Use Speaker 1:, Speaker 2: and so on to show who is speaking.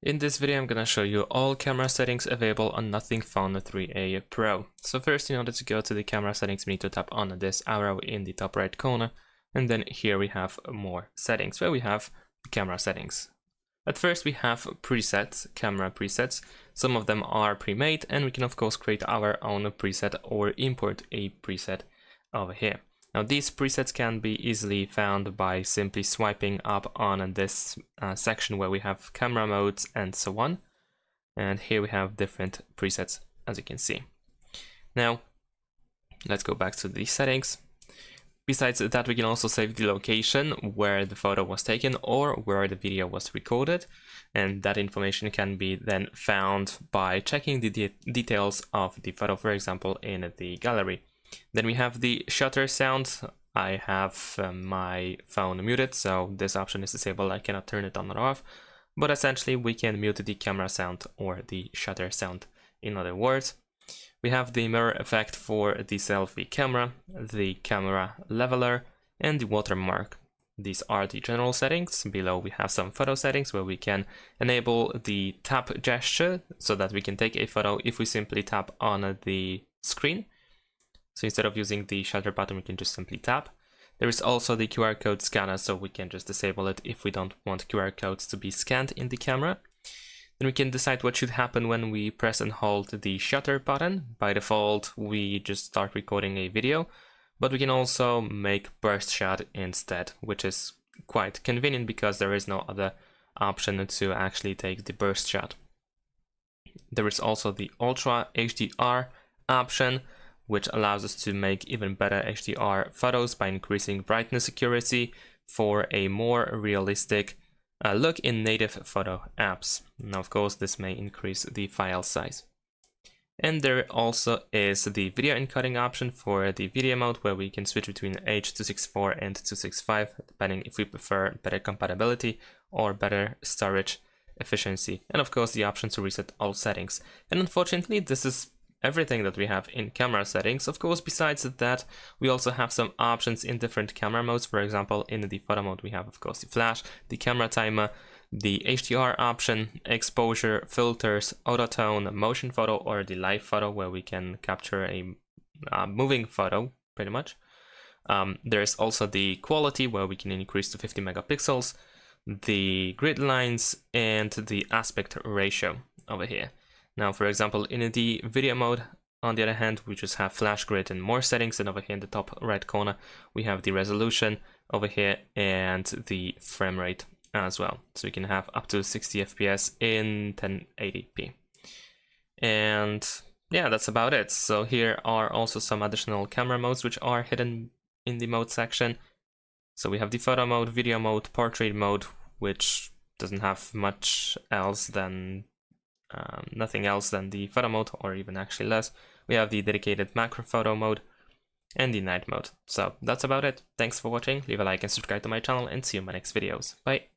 Speaker 1: In this video, I'm gonna show you all camera settings available on Nothing Phone 3a Pro. So first, in order to go to the camera settings, we need to tap on this arrow in the top right corner, and then here we have more settings, where we have camera settings. At first, we have presets, camera presets. Some of them are pre-made, and we can of course create our own preset or import a preset over here. Now these presets can be easily found by simply swiping up on this section where we have camera modes and so on. And here we have different presets, as you can see. Now, let's go back to the settings. Besides that, we can also save the location where the photo was taken or where the video was recorded. And that information can be then found by checking the details of the photo, for example, in the gallery. Then we have the shutter sound. I have my phone muted, so this option is disabled. I cannot turn it on or off, but essentially we can mute the camera sound or the shutter sound, in other words. We have the mirror effect for the selfie camera, the camera leveler, and the watermark. These are the general settings. Below we have some photo settings where we can enable the tap gesture so that we can take a photo if we simply tap on the screen. So instead of using the shutter button, we can just simply tap. There is also the QR code scanner, so we can just disable it if we don't want QR codes to be scanned in the camera. Then we can decide what should happen when we press and hold the shutter button. By default, we just start recording a video, but we can also make burst shot instead, which is quite convenient because there is no other option to actually take the burst shot. There is also the Ultra HDR option, which allows us to make even better HDR photos by increasing brightness accuracy for a more realistic look in native photo apps. Now, of course, this may increase the file size. And there also is the video encoding option for the video mode, where we can switch between H.264 and 265, depending if we prefer better compatibility or better storage efficiency. And of course, the option to reset all settings. And unfortunately, this is everything that we have in camera settings. Of course, besides that, we also have some options in different camera modes. For example, in the photo mode, we have, of course, the flash, the camera timer, the HDR option, exposure, filters, auto tone, motion photo, or the live photo, where we can capture a moving photo, pretty much. There's also the quality, where we can increase to 50 megapixels, the grid lines, and the aspect ratio over here. Now, for example, in the video mode, on the other hand, we just have flash grid and more settings, and over here in the top right corner, we have the resolution over here and the frame rate as well. So you can have up to 60 FPS in 1080p. And yeah, that's about it. So here are also some additional camera modes which are hidden in the mode section. So we have the photo mode, video mode, portrait mode, which doesn't have much else than nothing else than the photo mode, or even actually less. We have the dedicated macro photo mode and the night mode. So that's about it. Thanks for watching. Leave a like and subscribe to my channel, and see you in my next videos. Bye.